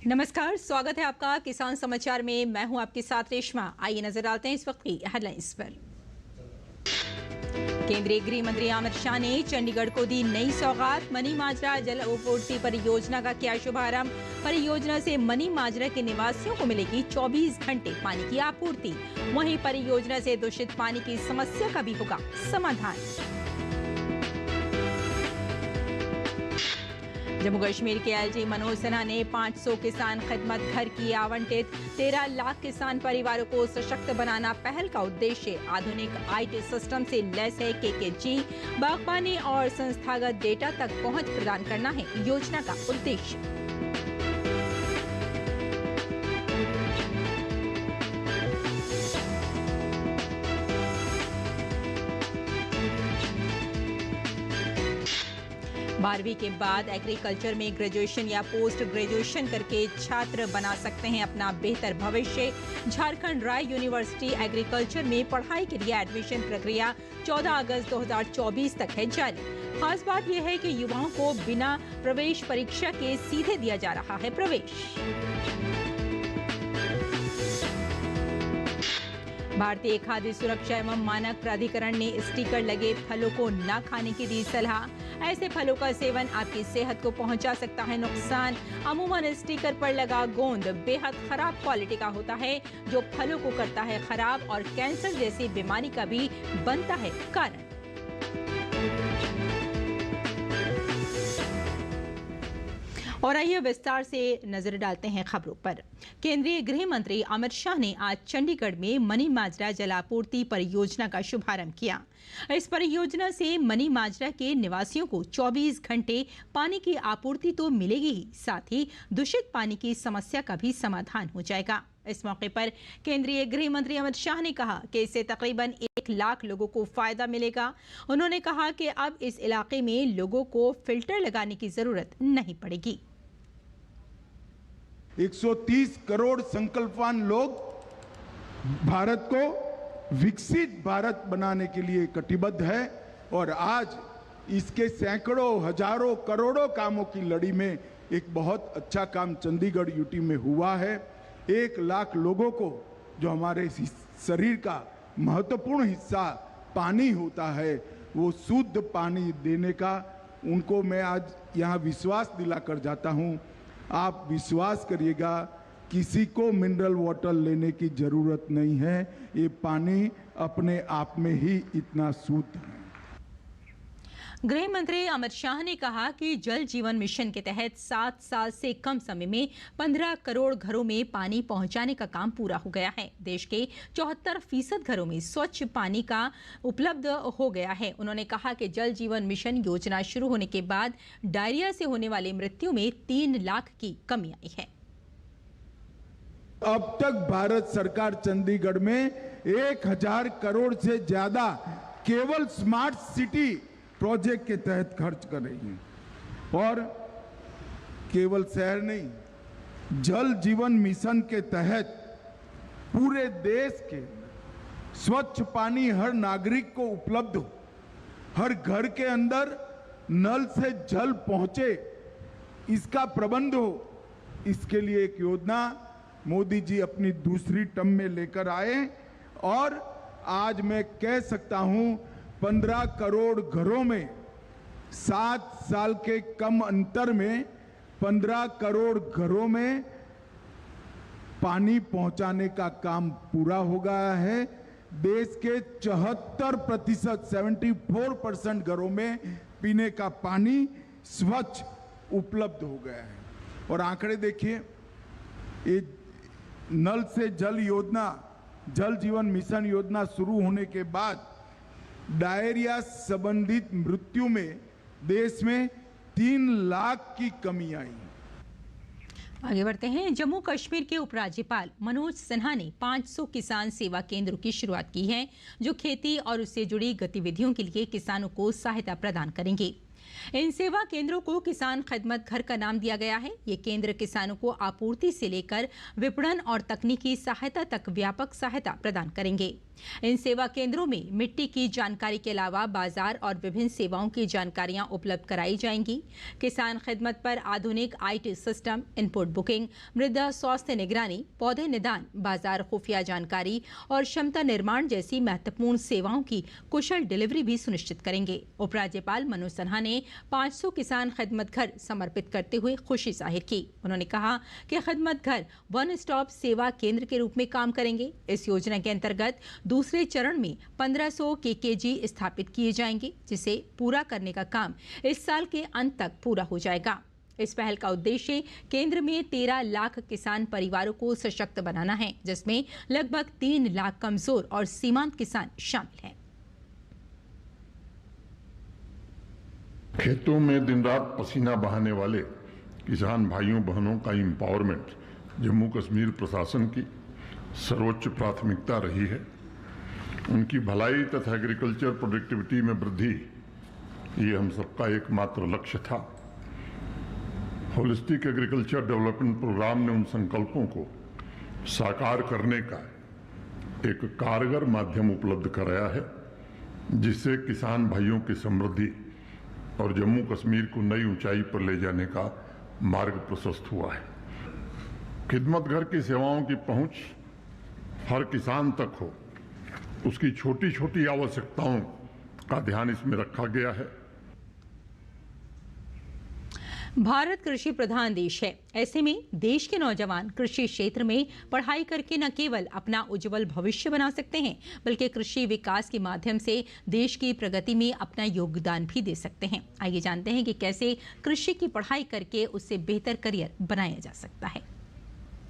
नमस्कार, स्वागत है आपका किसान समाचार में। मैं हूं आपके साथ रेशमा। आइए नजर डालते हैं इस वक्त की हेडलाइंस पर। केंद्रीय गृह मंत्री अमित शाह ने चंडीगढ़ को दी नई सौगात। मनी माजरा जल आपूर्ति परियोजना का किया शुभारंभ। परियोजना से मनी माजरा के निवासियों को मिलेगी 24 घंटे पानी की आपूर्ति। वहीं परियोजना से दूषित पानी की समस्या का भी होगा समाधान। जम्मू कश्मीर के एलजी मनोज सिन्हा ने 500 किसान खिदमत घर की आवंटित। 13 लाख किसान परिवारों को सशक्त बनाना पहल का उद्देश्य। आधुनिक आईटी सिस्टम से लैस है केकेजी। बागबानी और संस्थागत डेटा तक पहुंच प्रदान करना है योजना का उद्देश्य। बारहवीं के बाद एग्रीकल्चर में ग्रेजुएशन या पोस्ट ग्रेजुएशन करके छात्र बना सकते हैं अपना बेहतर भविष्य। झारखंड राय यूनिवर्सिटी एग्रीकल्चर में पढ़ाई के लिए एडमिशन प्रक्रिया 14 अगस्त 2024 तक है जारी। खास बात यह है कि युवाओं को बिना प्रवेश परीक्षा के सीधे दिया जा रहा है प्रवेश। भारतीय खाद्य सुरक्षा एवं मानक प्राधिकरण ने स्टिकर लगे फलों को न खाने की दी सलाह। ऐसे फलों का सेवन आपकी सेहत को पहुंचा सकता है नुकसान। अमूमन स्टिकर पर लगा गोंद बेहद खराब क्वालिटी का होता है, जो फलों को करता है खराब और कैंसर जैसी बीमारी का भी बनता है कारण। और आइए विस्तार से नजर डालते हैं खबरों पर। केंद्रीय गृह मंत्री अमित शाह ने आज चंडीगढ़ में मनी माजरा जलापूर्ति परियोजना का शुभारंभ किया। इस परियोजना से मनी माजरा के निवासियों को 24 घंटे पानी की आपूर्ति तो मिलेगी ही, साथ ही दूषित पानी की समस्या का भी समाधान हो जाएगा। इस मौके पर केंद्रीय गृह मंत्री अमित शाह ने कहा कि इससे तकरीबन 1 लाख लोगों को फायदा मिलेगा। उन्होंने कहा कि अब इस इलाके में लोगों को फिल्टर लगाने की जरूरत नहीं पड़ेगी। 130 करोड़ संकल्पवान लोग भारत को विकसित भारत बनाने के लिए कटिबद्ध है और आज इसके सैकड़ों हजारों करोड़ों कामों की लड़ी में एक बहुत अच्छा काम चंडीगढ़ यूटी में हुआ है। 1 लाख लोगों को, जो हमारे शरीर का महत्वपूर्ण हिस्सा पानी होता है, वो शुद्ध पानी देने का उनको मैं आज यहाँ विश्वास दिलाकर जाता हूँ। आप विश्वास करिएगा, किसी को मिनरल वाटर लेने की जरूरत नहीं है। ये पानी अपने आप में ही इतना शुद्ध है। गृह मंत्री अमित शाह ने कहा कि जल जीवन मिशन के तहत 7 साल से कम समय में 15 करोड़ घरों में पानी पहुंचाने का काम पूरा हो गया है। देश के 74% घरों में स्वच्छ पानी का उपलब्ध हो गया है। उन्होंने कहा कि जल जीवन मिशन योजना शुरू होने के बाद डायरिया से होने वाली मृत्यु में 3 लाख की कमी आई है। अब तक भारत सरकार चंडीगढ़ में 1000 करोड़ से ज्यादा केवल स्मार्ट सिटी प्रोजेक्ट के तहत खर्च कर रही है। और केवल शहर नहीं, जल जीवन मिशन के तहत पूरे देश के स्वच्छ पानी हर नागरिक को उपलब्ध हो, हर घर के अंदर नल से जल पहुंचे, इसका प्रबंध हो। इसके लिए एक योजना मोदी जी अपनी दूसरी टर्म में लेकर आए और आज मैं कह सकता हूं 15 करोड़ घरों में 7 साल के कम अंतर में 15 करोड़ घरों में पानी पहुंचाने का काम पूरा हो गया है। देश के 74% 74% घरों में पीने का पानी स्वच्छ उपलब्ध हो गया है। और आंकड़े देखिए, ये नल से जल योजना, जल जीवन मिशन योजना शुरू होने के बाद डायरिया संबंधित मृत्यु में देश में 3 लाख की कमी आई। आगे बढ़ते हैं। जम्मू कश्मीर के उपराज्यपाल मनोज सिन्हा ने 500 किसान सेवा केंद्रों की शुरुआत की है, जो खेती और उससे जुड़ी गतिविधियों के लिए किसानों को सहायता प्रदान करेंगे। इन सेवा केंद्रों को किसान खिदमत घर का नाम दिया गया है। ये केंद्र किसानों को आपूर्ति से लेकर विपणन और तकनीकी सहायता तक व्यापक सहायता प्रदान करेंगे। इन सेवा केंद्रों में मिट्टी की जानकारी के अलावा बाजार और विभिन्न सेवाओं की जानकारियां उपलब्ध कराई जाएंगी। किसान खिदमत पर आधुनिक IT सिस्टम, इनपुट बुकिंग, मृदा स्वास्थ्य निगरानी, पौधे निदान, बाजार खुफिया जानकारी और क्षमता निर्माण जैसी महत्वपूर्ण सेवाओं की कुशल डिलीवरी भी सुनिश्चित करेंगे। उपराज्यपाल मनोज सिन्हा ने 500 किसान खिदमत घर समर्पित करते हुए खुशी जाहिर की। उन्होंने कहा कि खिदमत घर वन स्टॉप सेवा केंद्र के रूप में काम करेंगे। इस योजना के अंतर्गत दूसरे चरण में 1500 KKG स्थापित किए जाएंगे, जिसे पूरा करने का काम इस साल के अंत तक पूरा हो जाएगा। इस पहल का उद्देश्य केंद्र में 13 लाख किसान परिवारों को सशक्त बनाना है, जिसमें लगभग 3 लाख कमजोर और सीमांत किसान शामिल हैं। खेतों में दिन रात पसीना बहाने वाले किसान भाइयों बहनों का एम्पावरमेंट जम्मू कश्मीर प्रशासन की सर्वोच्च प्राथमिकता रही है। उनकी भलाई तथा एग्रीकल्चर प्रोडक्टिविटी में वृद्धि ये हम सबका एकमात्र लक्ष्य था। होलिस्टिक एग्रीकल्चर डेवलपमेंट प्रोग्राम ने उन संकल्पों को साकार करने का एक कारगर माध्यम उपलब्ध कराया है, जिससे किसान भाइयों की समृद्धि और जम्मू कश्मीर को नई ऊंचाई पर ले जाने का मार्ग प्रशस्त हुआ है। खिदमत घर की सेवाओं की पहुंच हर किसान तक हो, उसकी छोटी छोटी आवश्यकताओं का ध्यान इसमें रखा गया है। भारत कृषि प्रधान देश है। ऐसे में देश के नौजवान कृषि क्षेत्र में पढ़ाई करके न केवल अपना उज्जवल भविष्य बना सकते हैं, बल्कि कृषि विकास के माध्यम से देश की प्रगति में अपना योगदान भी दे सकते हैं। आइए जानते हैं कि कैसे कृषि की पढ़ाई करके उससे बेहतर करियर बनाया जा सकता है।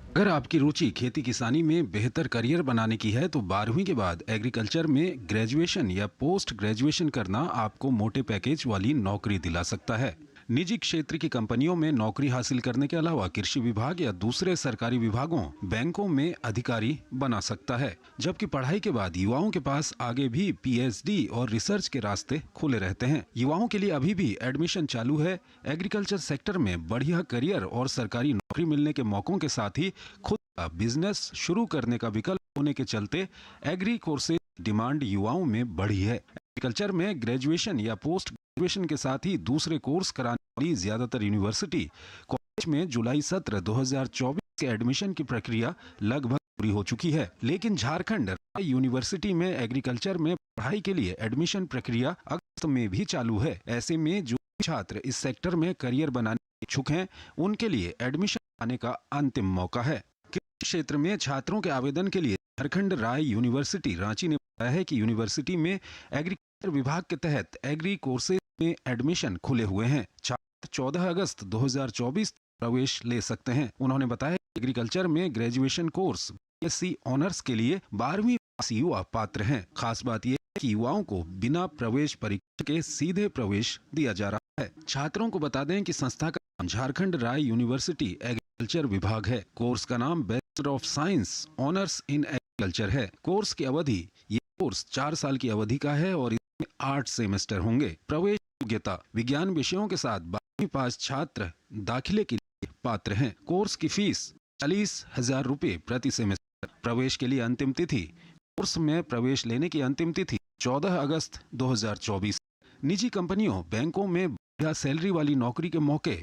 अगर आपकी रुचि खेती किसानी में बेहतर करियर बनाने की है तो 12वीं के बाद एग्रीकल्चर में ग्रेजुएशन या पोस्ट ग्रेजुएशन करना आपको मोटे पैकेज वाली नौकरी दिला सकता है। निजी क्षेत्र की कंपनियों में नौकरी हासिल करने के अलावा कृषि विभाग या दूसरे सरकारी विभागों, बैंकों में अधिकारी बना सकता है। जबकि पढ़ाई के बाद युवाओं के पास आगे भी PhD और रिसर्च के रास्ते खुले रहते हैं। युवाओं के लिए अभी भी एडमिशन चालू है। एग्रीकल्चर सेक्टर में बढ़िया करियर और सरकारी नौकरी मिलने के मौकों के साथ ही खुद का बिजनेस शुरू करने का विकल्प होने के चलते एग्री कोर्सेज डिमांड युवाओं में बढ़ी है। एग्रीकल्चर में ग्रेजुएशन या पोस्ट ग्रेजुएशन के साथ ही दूसरे कोर्स कराने वाली ज्यादातर यूनिवर्सिटी कॉलेज में जुलाई सत्र 2024 के एडमिशन की प्रक्रिया लगभग पूरी हो चुकी है। लेकिन झारखंड यूनिवर्सिटी में एग्रीकल्चर में पढ़ाई के लिए एडमिशन प्रक्रिया अगस्त में भी चालू है। ऐसे में जो छात्र इस सेक्टर में करियर बनाने के इच्छुक हैं, उनके लिए एडमिशन पाने का अंतिम मौका है। कृषि क्षेत्र में छात्रों के आवेदन के लिए झारखंड राय यूनिवर्सिटी रांची ने बताया है कि यूनिवर्सिटी में एग्रीकल्चर विभाग के तहत एग्री कोर्सेज में एडमिशन खुले हुए हैं। छात्र 14 अगस्त 2024 प्रवेश ले सकते हैं। उन्होंने बताया कि एग्रीकल्चर में ग्रेजुएशन कोर्स BSc ऑनर्स के लिए 12वीं पास युवा पात्र हैं। खास बात यह है कि युवाओं को बिना प्रवेश परीक्षा के सीधे प्रवेश दिया जा रहा है। छात्रों को बता दें कि संस्था का नाम झारखंड राय यूनिवर्सिटी एग्रीकल्चर विभाग है। कोर्स का नाम bachelor of science honours in agriculture है। कोर्स की अवधि, ये कोर्स 4 साल की अवधि का है और इसमें 8 सेमेस्टर होंगे। प्रवेश योग्यता, विज्ञान विषयों के साथ 12वीं पास छात्र दाखिले के लिए पात्र हैं। कोर्स की फीस 40,000 रुपए प्रति सेमेस्टर। प्रवेश के लिए अंतिम तिथि, कोर्स में प्रवेश लेने की अंतिम तिथि 14 अगस्त 2024। निजी कंपनियों, बैंकों में बढ़िया सैलरी वाली नौकरी के मौके।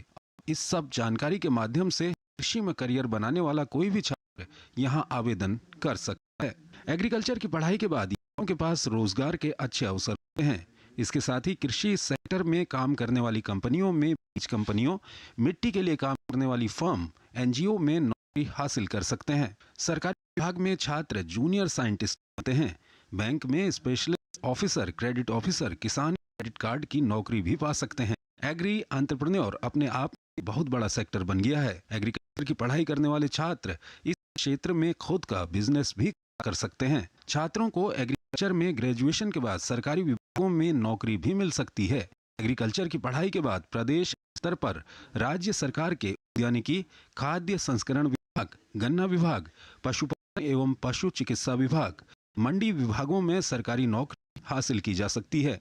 इस सब जानकारी के माध्यम से कृषि में करियर बनाने वाला कोई भी छात्र यहां आवेदन कर सकता है। एग्रीकल्चर की पढ़ाई के बाद युवाओं के पास रोजगार के अच्छे अवसर होते हैं। इसके साथ ही कृषि सेक्टर में काम करने वाली कंपनियों में, बीज कंपनियों, मिट्टी के लिए काम करने वाली फर्म, NGO में नौकरी हासिल कर सकते हैं। सरकारी विभाग में छात्र जूनियर साइंटिस्ट होते हैं। बैंक में स्पेशलिस्ट ऑफिसर, क्रेडिट ऑफिसर, किसान क्रेडिट कार्ड की नौकरी भी पा सकते हैं। एग्री एंटरप्रेन्योर अपने आप में बहुत बड़ा सेक्टर बन गया है। एग्रीकल्चर की पढ़ाई करने वाले छात्र इस क्षेत्र में खुद का बिजनेस भी कर सकते हैं। छात्रों को एग्रीकल्चर में ग्रेजुएशन के बाद सरकारी विभागों में नौकरी भी मिल सकती है। एग्रीकल्चर की पढ़ाई के बाद प्रदेश स्तर पर राज्य सरकार के उद्यानिकी, खाद्य संस्करण विभाग, गन्ना विभाग, पशुपालन एवं पशु चिकित्सा विभाग, मंडी विभागों में सरकारी नौकरी हासिल की जा सकती है।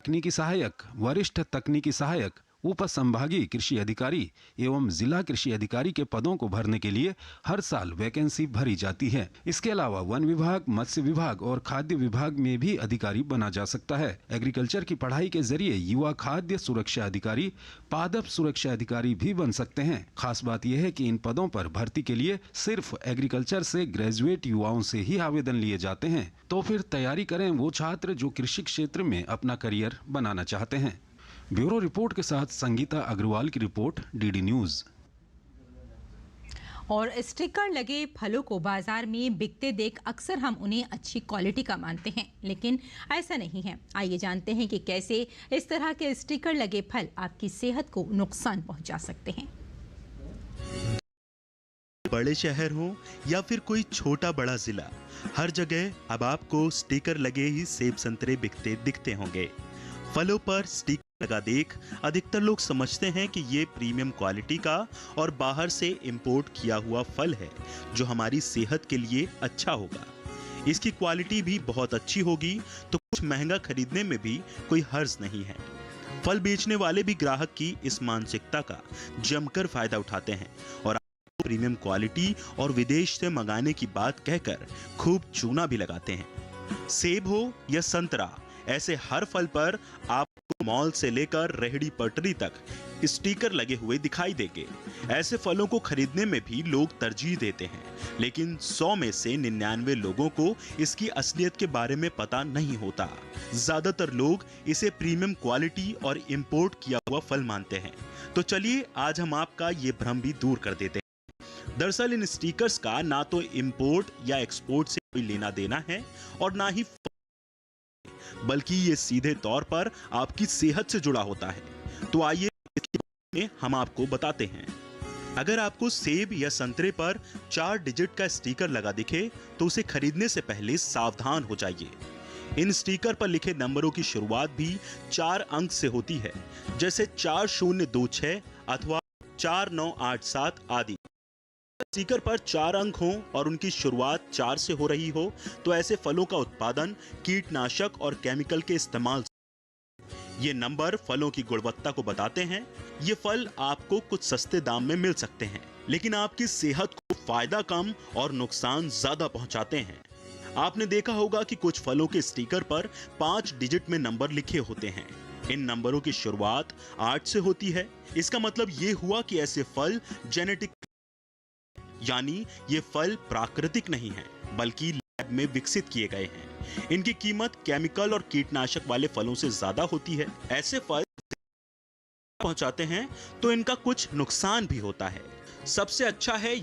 तकनीकी सहायक, वरिष्ठ तकनीकी सहायक, उप संभागीय कृषि अधिकारी एवं जिला कृषि अधिकारी के पदों को भरने के लिए हर साल वैकेंसी भरी जाती है। इसके अलावा वन विभाग, मत्स्य विभाग और खाद्य विभाग में भी अधिकारी बना जा सकता है। एग्रीकल्चर की पढ़ाई के जरिए युवा खाद्य सुरक्षा अधिकारी, पादप सुरक्षा अधिकारी भी बन सकते हैं। खास बात यह है कि इन पदों पर भर्ती के लिए सिर्फ एग्रीकल्चर से ग्रेजुएट युवाओं से ही आवेदन लिए जाते हैं। तो फिर तैयारी करें वो छात्र जो कृषि क्षेत्र में अपना करियर बनाना चाहते हैं। ब्यूरो रिपोर्ट के साथ संगीता अग्रवाल की रिपोर्ट, डीडी न्यूज। और स्टिकर लगे फलों को बाजार में बिकते देख अक्सर हम उन्हें अच्छी क्वालिटी का मानते हैं, लेकिन ऐसा नहीं है। आइए जानते हैं कि कैसे इस तरह के स्टिकर लगे फल आपकी सेहत को नुकसान पहुंचा सकते हैं। बड़े शहर हो या फिर कोई छोटा बड़ा जिला, हर जगह अब आपको स्टिकर लगे ही सेब संतरे बिकते दिखते होंगे। फलों पर स्टिकर लगा देख अधिकतर लोग समझते हैं कि ये प्रीमियम क्वालिटी का और बाहर से इंपोर्ट किया हुआ फल है जो हमारी सेहत के लिए अच्छा होगा। इसकी क्वालिटी भी बहुत अच्छी होगी तो कुछ महंगा खरीदने में भी कोई हर्ज नहीं है। फल बेचने वाले भी ग्राहक की इस मानसिकता का जमकर फायदा उठाते हैं और प्रीमियम क्वालिटी और विदेश से मंगाने की बात कहकर खूब चूना भी लगाते हैं। सेब हो या संतरा, ऐसे हर फल पर आपको मॉल से लेकर रेहड़ी पटरी तक स्टिकर लगे हुए दिखाई देंगे। ऐसे फलों को खरीदने में भी लोग तरजीह देते हैं, लेकिन 100 में से 99 लोगों को इसकी असलियत के बारे में पता नहीं होता। ज्यादातर लोग इसे प्रीमियम क्वालिटी और इंपोर्ट किया हुआ फल मानते हैं। तो चलिए आज हम आपका ये भ्रम भी दूर कर देते हैं। दरअसल इन स्टिकर्स का ना तो इंपोर्ट या एक्सपोर्ट से कोई लेना देना है और ना ही, बल्कि ये सीधे तौर पर आपकी सेहत से जुड़ा होता है। तो आइए इसके बारे में हम आपको बताते हैं। अगर आपको सेब या संतरे पर 4 डिजिट का स्टिकर लगा दिखे तो उसे खरीदने से पहले सावधान हो जाइए। इन स्टिकर पर लिखे नंबरों की शुरुआत भी 4 अंक से होती है, जैसे 4026 अथवा 4987 आदि। स्टिकर पर 4 अंक हों और उनकी शुरुआत 4 से हो रही हो तो ऐसे फलों का उत्पादन कीटनाशक और केमिकल के इस्तेमाल से। ये नंबर फलों की गुणवत्ता को बताते हैं। ये फल आपको कुछ सस्ते दाम में मिल सकते हैं, लेकिन आपकी सेहत को फायदा कम और नुकसान ज्यादा पहुंचाते हैं। आपने देखा होगा कि कुछ फलों के स्टिकर पर 5 डिजिट में नंबर लिखे होते हैं। इन नंबरों की शुरुआत 8 से होती है। इसका मतलब ये हुआ कि ऐसे फल जेनेटिक, यानी ये फल प्राकृतिक नहीं है बल्कि लैब में विकसित किए गए हैं। इनकी कीमत केमिकल और कीटनाशक वाले फलों से ज्यादा होती है। ऐसे फल पहुंचाते हैं तो इनका कुछ नुकसान भी होता है। सबसे अच्छा है,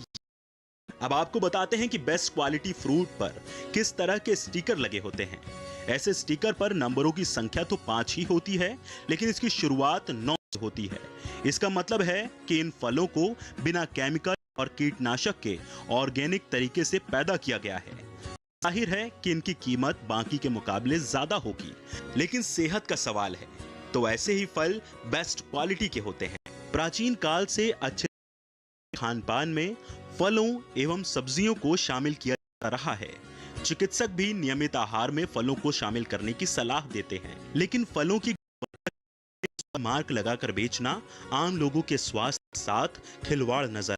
अब आपको बताते हैं कि बेस्ट क्वालिटी फ्रूट पर किस तरह के स्टिकर लगे होते हैं। ऐसे स्टिकर पर नंबरों की संख्या तो 5 ही होती है, लेकिन इसकी शुरुआत 9 से होती है। इसका मतलब है कि इन फलों को बिना केमिकल और कीटनाशक के ऑर्गेनिक तरीके से पैदा किया गया है। जाहिर है कि इनकी कीमत बाकी के मुकाबले ज्यादा होगी, लेकिन सेहत का सवाल है तो ऐसे ही फल बेस्ट क्वालिटी के होते हैं। प्राचीन काल से अच्छे खान पान में फलों एवं सब्जियों को शामिल किया जा रहा है। चिकित्सक भी नियमित आहार में फलों को शामिल करने की सलाह देते हैं, लेकिन फलों की मार्क लगाकर बेचना आम लोगों के स्वास्थ्य के साथ खिलवाड़ नजर।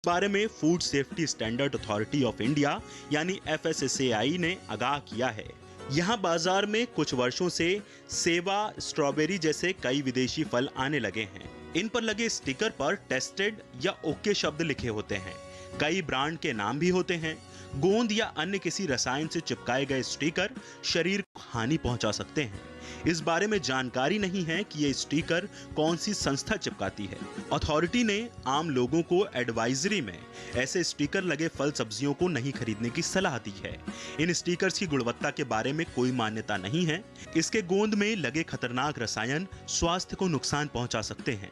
इस बारे में food safety standard authority of India यानी FSSAI ने आगाह किया है। यहाँ बाजार में कुछ वर्षों से सेवा, स्ट्रॉबेरी जैसे कई विदेशी फल आने लगे हैं। इन पर लगे स्टिकर पर टेस्टेड या ओके शब्द लिखे होते हैं। कई ब्रांड के नाम भी होते हैं। गोंद या अन्य किसी रसायन से चिपकाए गए स्टिकर शरीर को हानि पहुंचा सकते हैं। इस बारे में जानकारी नहीं है कि ये स्टिकर कौन सी संस्था चिपकाती है। अथॉरिटी ने आम लोगों को एडवाइजरी में ऐसे स्टिकर लगे फल सब्जियों को नहीं खरीदने की सलाह दी है। इन स्टिकर्स की गुणवत्ता के बारे में कोई मान्यता नहीं है। इसके गोंद में लगे खतरनाक रसायन स्वास्थ्य को नुकसान पहुंचा सकते हैं।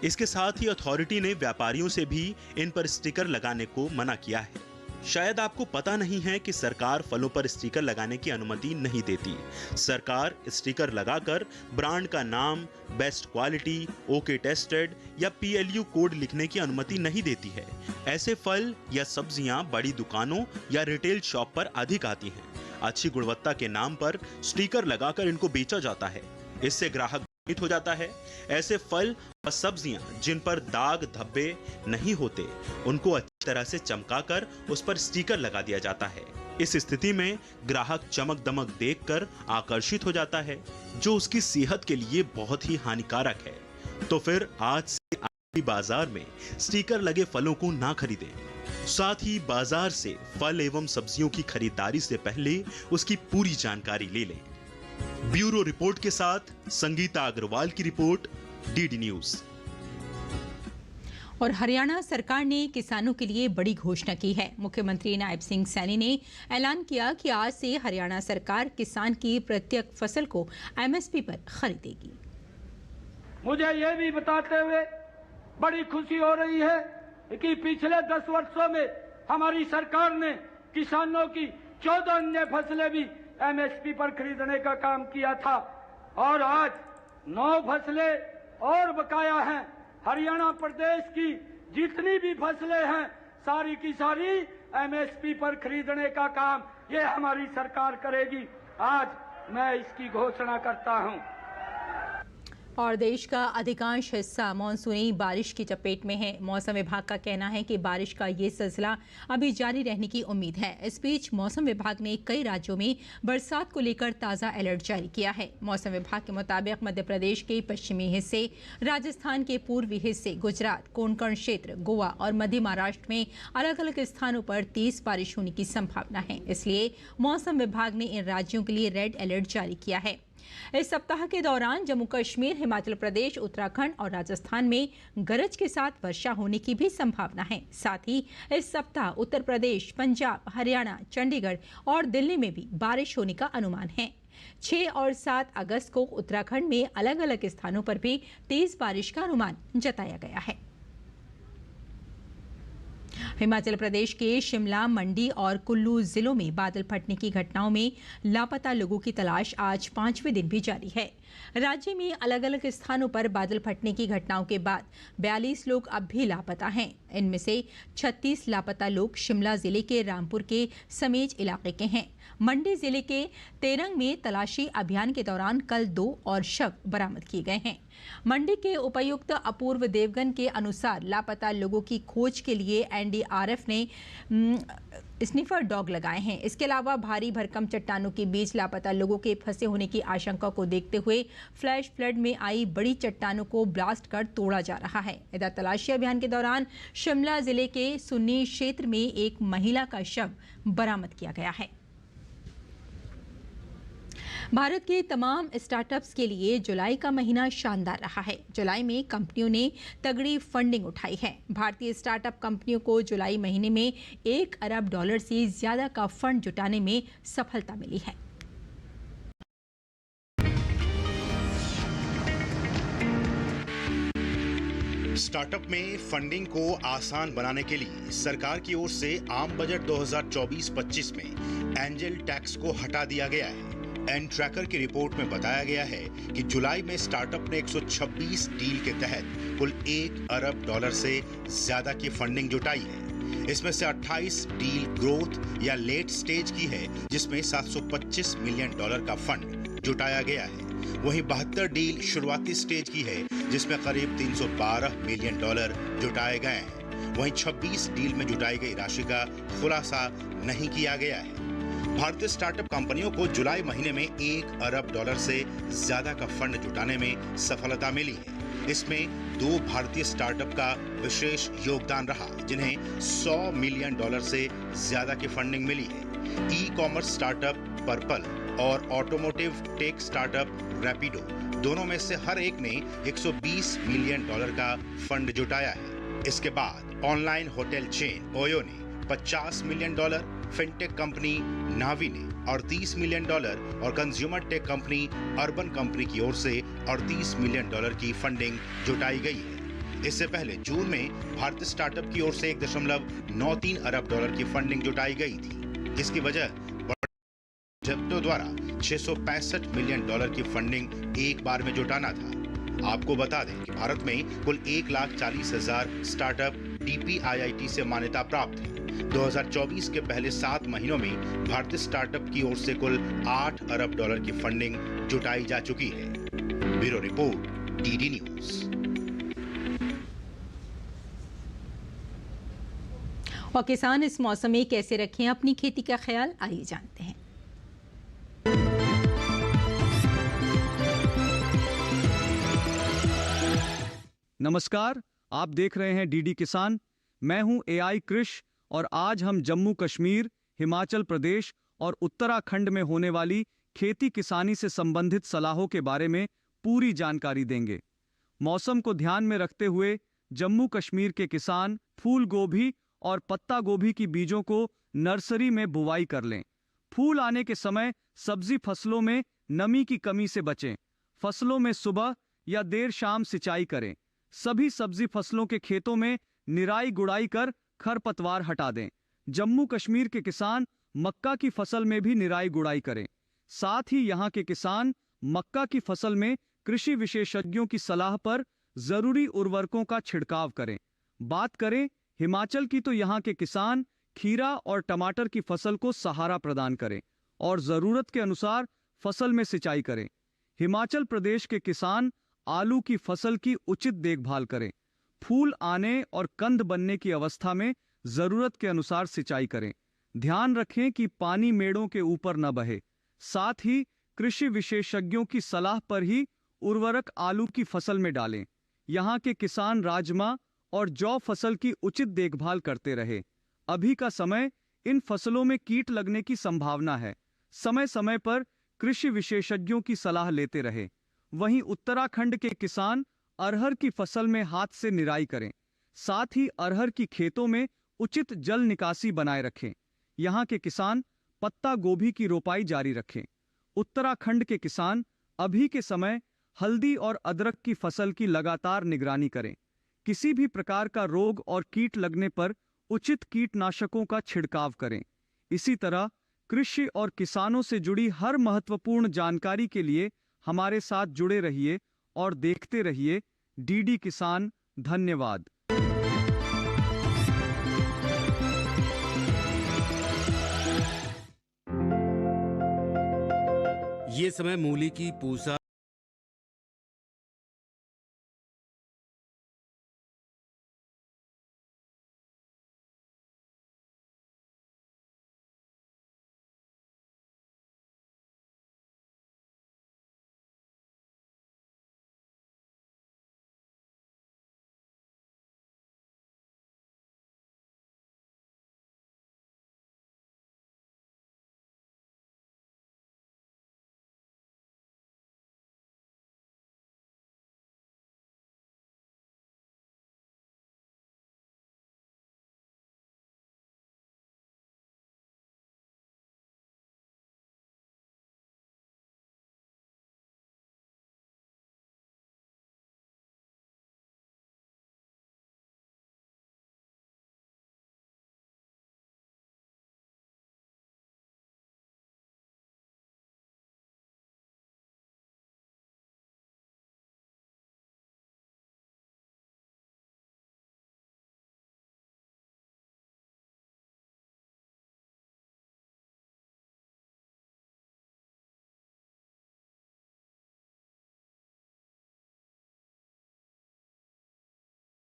इसके साथ ही अथॉरिटी ने व्यापारियों से भी इन पर स्टिकर लगाने को मना किया है। शायद आपको पता नहीं है कि सरकार फलों पर स्टिकर लगाने की अनुमति नहीं देती। सरकार स्टिकर लगाकर ब्रांड का नाम, बेस्ट क्वालिटी, ओके टेस्टेड या PLU कोड लिखने की अनुमति नहीं देती है। ऐसे फल या सब्जियां बड़ी दुकानों या रिटेल शॉप पर अधिक आती हैं। अच्छी गुणवत्ता के नाम पर स्टिकर लगाकर इनको बेचा जाता है। इससे ग्राहक भ्रमित हो जाता है। ऐसे फल और सब्जियां जिन पर दाग धब्बे नहीं होते, उनको अच्छी तरह से चमकाकर उस पर स्टिकर लगा दिया जाता है। इस स्थिति में ग्राहक चमक दमक देखकर आकर्षित हो जाता है, जो उसकी सेहत के लिए बहुत ही हानिकारक है। तो फिर आज से आप बाजार में स्टिकर लगे फलों को ना खरीदें। साथ ही बाजार से फल एवं सब्जियों की खरीदारी से पहले उसकी पूरी जानकारी ले लें। ब्यूरो रिपोर्ट के साथ संगीता अग्रवाल की रिपोर्ट, डीडी न्यूज। और हरियाणा सरकार ने किसानों के लिए बड़ी घोषणा की है। मुख्यमंत्री नायब सिंह सैनी ने ऐलान किया कि आज से हरियाणा सरकार किसान की प्रत्येक फसल को एमएसपी पर खरीदेगी। मुझे ये भी बताते हुए बड़ी खुशी हो रही है कि पिछले 10 वर्षों में हमारी सरकार ने किसानों की 14 अन्य फसलें भी एमएसपी पर खरीदने का काम किया था और आज 9 फसलें और बकाया हैं। हरियाणा प्रदेश की जितनी भी फसलें हैं सारी की सारी एमएसपी पर खरीदने का काम ये हमारी सरकार करेगी। आज मैं इसकी घोषणा करता हूं। और देश का अधिकांश हिस्सा मानसूनी बारिश की चपेट में है। मौसम विभाग का कहना है कि बारिश का ये सिलसिला अभी जारी रहने की उम्मीद है। इस बीच मौसम विभाग ने कई राज्यों में बरसात को लेकर ताज़ा अलर्ट जारी किया है। मौसम विभाग के मुताबिक मध्य प्रदेश के पश्चिमी हिस्से, राजस्थान के पूर्वी हिस्से, गुजरात, कोंकण क्षेत्र, गोवा और मध्य महाराष्ट्र में अलग अलग स्थानों पर तेज बारिश होने की संभावना है। इसलिए मौसम विभाग ने इन राज्यों के लिए रेड अलर्ट जारी किया है। इस सप्ताह के दौरान जम्मू कश्मीर, हिमाचल प्रदेश, उत्तराखंड और राजस्थान में गरज के साथ वर्षा होने की भी संभावना है। साथ ही इस सप्ताह उत्तर प्रदेश, पंजाब, हरियाणा, चंडीगढ़ और दिल्ली में भी बारिश होने का अनुमान है। 6 और 7 अगस्त को उत्तराखंड में अलग अलग स्थानों पर भी तेज बारिश का अनुमान जताया गया है। हिमाचल प्रदेश के शिमला, मंडी और कुल्लू जिलों में बादल फटने की घटनाओं में लापता लोगों की तलाश आज 5वें दिन भी जारी है। राज्य में अलग अलग स्थानों पर बादल फटने की घटनाओं के बाद 42 लोग अब भी लापता हैं। इनमें से 36 लापता लोग शिमला जिले के रामपुर के समेज इलाके के हैं। मंडी जिले के तेरंग में तलाशी अभियान के दौरान कल 2 और शव बरामद किए गए हैं। मंडी के उपायुक्त अपूर्व देवगन के अनुसार लापता लोगों की खोज के लिए एनडीआरएफ ने स्निफर डॉग लगाए हैं। इसके अलावा भारी भरकम चट्टानों के बीच लापता लोगों के फंसे होने की आशंका को देखते हुए फ्लैश फ्लड में आई बड़ी चट्टानों को ब्लास्ट कर तोड़ा जा रहा है। इधर तलाशी अभियान के दौरान शिमला जिले के सुन्नी क्षेत्र में एक महिला का शव बरामद किया गया है। भारत के तमाम स्टार्टअप्स के लिए जुलाई का महीना शानदार रहा है। जुलाई में कंपनियों ने तगड़ी फंडिंग उठाई है। भारतीय स्टार्टअप कंपनियों को जुलाई महीने में $1 अरब से ज्यादा का फंड जुटाने में सफलता मिली है। स्टार्टअप में फंडिंग को आसान बनाने के लिए सरकार की ओर से आम बजट 2024-25 में एंजल टैक्स को हटा दिया गया है। एन ट्रैकर की रिपोर्ट में बताया गया है कि जुलाई में स्टार्टअप ने 126 डील के तहत कुल $1 अरब से ज्यादा की फंडिंग जुटाई है। इसमें से 28 डील ग्रोथ या लेट स्टेज की है, जिसमें $725 मिलियन का फंड जुटाया गया है। वहीं 72 डील शुरुआती स्टेज की है, जिसमें करीब $312 मिलियन जुटाए गए हैं। वहीं 26 डील में जुटाई गई राशि का खुलासा नहीं किया गया है। भारतीय स्टार्टअप कंपनियों को जुलाई महीने में $1 अरब से ज्यादा का फंड जुटाने में सफलता मिली है। इसमें 2 भारतीय स्टार्टअप का विशेष योगदान रहा, जिन्हें $100 मिलियन से ज्यादा की फंडिंग मिली है। ई कॉमर्स स्टार्टअप पर्पल और ऑटोमोटिव टेक स्टार्टअप रैपिडो, दोनों में से हर एक ने $120 मिलियन का फंड जुटाया है। इसके बाद ऑनलाइन होटल चेन ओयो ने $50 मिलियन, फिनटेक कंपनी नावी ने $38 मिलियन और consumer tech company urban company की ओर से $38 मिलियन की फंडिंग जुटाई गई है। इससे पहले जून में भारतीय स्टार्टअप की ओर से $1.93 अरब की फंडिंग जुटाई गई थी। इसकी वजह प्रोजेक्टों द्वारा $665 मिलियन की फंडिंग एक बार में जुटाना था। आपको बता दें कि भारत में कुल 1,40,000 स्टार्टअप DPIIT से मान्यता प्राप्त है। 2024 के पहले 7 महीनों में भारतीय स्टार्टअप की ओर से कुल $8 अरब की फंडिंग जुटाई जा चुकी है। Bureau report, DD news. और किसान इस मौसम में कैसे रखें अपनी खेती का ख्याल, आइए जानते हैं। नमस्कार, आप देख रहे हैं DD किसान। मैं हूं AI कृष और आज हम जम्मू कश्मीर, हिमाचल प्रदेश और उत्तराखंड में होने वाली खेती किसानी से संबंधित सलाहों के बारे में पूरी जानकारी देंगे। मौसम को ध्यान में रखते हुए जम्मू कश्मीर के किसान फूल गोभी और पत्ता गोभी की बीजों को नर्सरी में बुवाई कर लें। फूल आने के समय सब्जी फसलों में नमी की कमी से बचें। फसलों में सुबह या देर शाम सिंचाई करें। सभी सब्जी फसलों के खेतों में निराई गुड़ाई कर खरपतवार हटा दें। जम्मू कश्मीर के किसान मक्का की फसल में भी निराई गुड़ाई करें। साथ ही यहाँ के किसान मक्का की फसल में कृषि विशेषज्ञों की सलाह पर जरूरी उर्वरकों का छिड़काव करें। बात करें हिमाचल की तो यहाँ के किसान खीरा और टमाटर की फसल को सहारा प्रदान करें और जरूरत के अनुसार फसल में सिंचाई करें। हिमाचल प्रदेश के किसान आलू की फसल की उचित देखभाल करें। फूल आने और कंद बनने की अवस्था में जरूरत के अनुसार सिंचाई करें। ध्यान रखें कि पानी मेड़ों के ऊपर न बहे। साथ ही कृषि विशेषज्ञों की सलाह पर ही उर्वरक आलू की फसल में डालें। यहाँ के किसान राजमा और जौ फसल की उचित देखभाल करते रहे। अभी का समय इन फसलों में कीट लगने की संभावना है। समय समय पर कृषि विशेषज्ञों की सलाह लेते रहे। वहीं उत्तराखंड के किसान अरहर की फसल में हाथ से निराई करें। साथ ही अरहर की खेतों में उचित जल निकासी बनाए रखें। यहाँ के किसान पत्ता गोभी की रोपाई जारी रखें। उत्तराखंड के किसान अभी के समय हल्दी और अदरक की फसल की लगातार निगरानी करें। किसी भी प्रकार का रोग और कीट लगने पर उचित कीटनाशकों का छिड़काव करें। इसी तरह कृषि और किसानों से जुड़ी हर महत्वपूर्ण जानकारी के लिए हमारे साथ जुड़े रहिए और देखते रहिए DD किसान। धन्यवाद। ये समय मूली की पूसा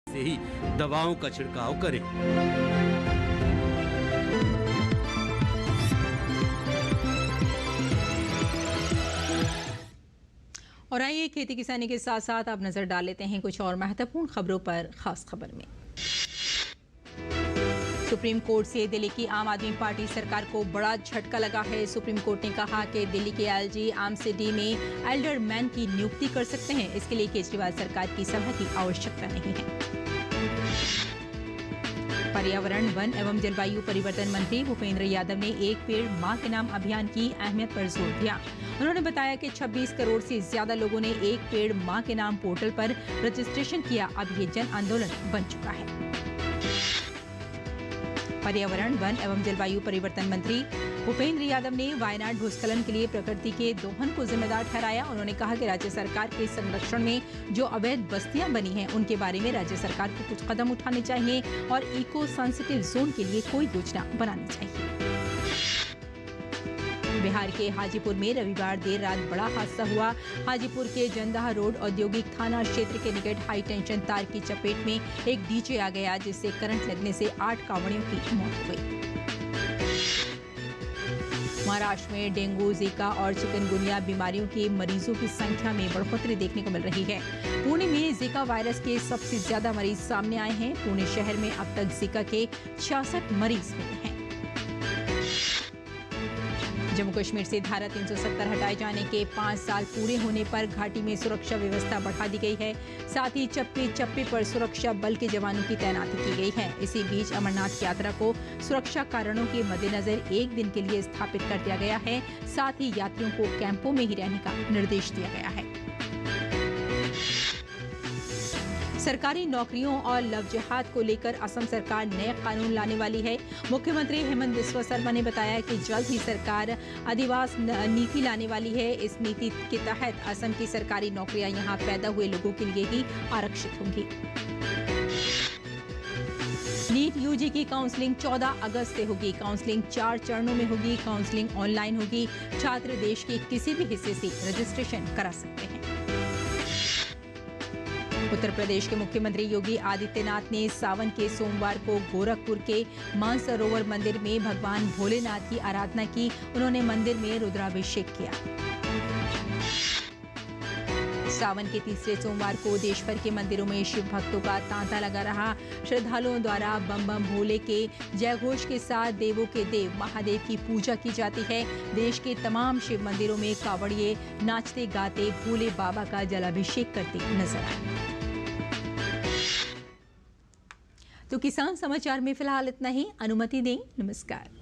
से ही दवाओं का छिड़काव करें। और आइए खेती किसानी के साथ साथ आप नजर डाल लेते हैं कुछ और महत्वपूर्ण खबरों पर। खास खबर में सुप्रीम कोर्ट से दिल्ली की आम आदमी पार्टी सरकार को बड़ा झटका लगा है। सुप्रीम कोर्ट ने कहा कि दिल्ली के LG आमसीडी में एल्डर मैन की नियुक्ति कर सकते हैं। इसके लिए केजरीवाल सरकार की सलाह की आवश्यकता नहीं है। पर्यावरण, वन एवं जलवायु परिवर्तन मंत्री भूपेंद्र यादव ने एक पेड़ मां के नाम अभियान की अहमियत पर जोर दिया। उन्होंने बताया कि 26 करोड़ से ज्यादा लोगों ने एक पेड़ मां के नाम पोर्टल पर रजिस्ट्रेशन किया। अब ये जन आंदोलन बन चुका है। पर्यावरण, वन एवं जलवायु परिवर्तन मंत्री भूपेंद्र यादव ने वायनाड भूस्खलन के लिए प्रकृति के दोहन को जिम्मेदार ठहराया। उन्होंने कहा कि राज्य सरकार के संरक्षण में जो अवैध बस्तियां बनी हैं, उनके बारे में राज्य सरकार को कुछ कदम उठाने चाहिए और इको सेंसिटिव जोन के लिए कोई योजना बनानी चाहिए। बिहार के हाजीपुर में रविवार देर रात बड़ा हादसा हुआ। हाजीपुर के जंदाहा रोड औद्योगिक थाना क्षेत्र के निकट हाई टेंशन तार की चपेट में एक डीजे आ गया, जिससे करंट लगने से 8 कांवड़ियों की मौत हो गई। महाराष्ट्र में डेंगू, जीका और चिकनगुनिया बीमारियों के मरीजों की संख्या में बढ़ोतरी देखने को मिल रही है। पुणे में जीका वायरस के सबसे ज्यादा मरीज सामने आए हैं। पुणे शहर में अब तक जीका के 66 मरीज मिले हैं। जम्मू कश्मीर से धारा 370 हटाए जाने के 5 साल पूरे होने पर घाटी में सुरक्षा व्यवस्था बढ़ा दी गई है। साथ ही चप्पे चप्पे पर सुरक्षा बल के जवानों की तैनाती की गई है। इसी बीच अमरनाथ यात्रा को सुरक्षा कारणों के मद्देनजर 1 दिन के लिए स्थापित कर दिया गया है। साथ ही यात्रियों को कैंपों में ही रहने का निर्देश दिया गया है। सरकारी नौकरियों और लव जिहाद को लेकर असम सरकार नए कानून लाने वाली है। मुख्यमंत्री हेमंत बिस्वा शर्मा ने बताया कि जल्द ही सरकार अधिवास नीति लाने वाली है। इस नीति के तहत असम की सरकारी नौकरियां यहां पैदा हुए लोगों के लिए ही आरक्षित होंगी। नीट यूजी की काउंसलिंग 14 अगस्त से होगी। काउंसलिंग 4 चरणों में होगी। काउंसलिंग ऑनलाइन होगी। छात्र देश के किसी भी हिस्से से रजिस्ट्रेशन करा सकते हैं। उत्तर प्रदेश के मुख्यमंत्री योगी आदित्यनाथ ने सावन के सोमवार को गोरखपुर के मानसरोवर मंदिर में भगवान भोलेनाथ की आराधना की। उन्होंने मंदिर में रुद्राभिषेक किया। सावन के तीसरे सोमवार को देश भर के मंदिरों में शिव भक्तों का तांता लगा रहा। श्रद्धालुओं द्वारा बम बम भोले के जयघोष के साथ देवों के देव महादेव की पूजा की जाती है। देश के तमाम शिव मंदिरों में कांवड़िए नाचते गाते भोले बाबा का जलाभिषेक करते नजर आए। तो किसान समाचार में फिलहाल इतना ही। अनुमति दें। नमस्कार।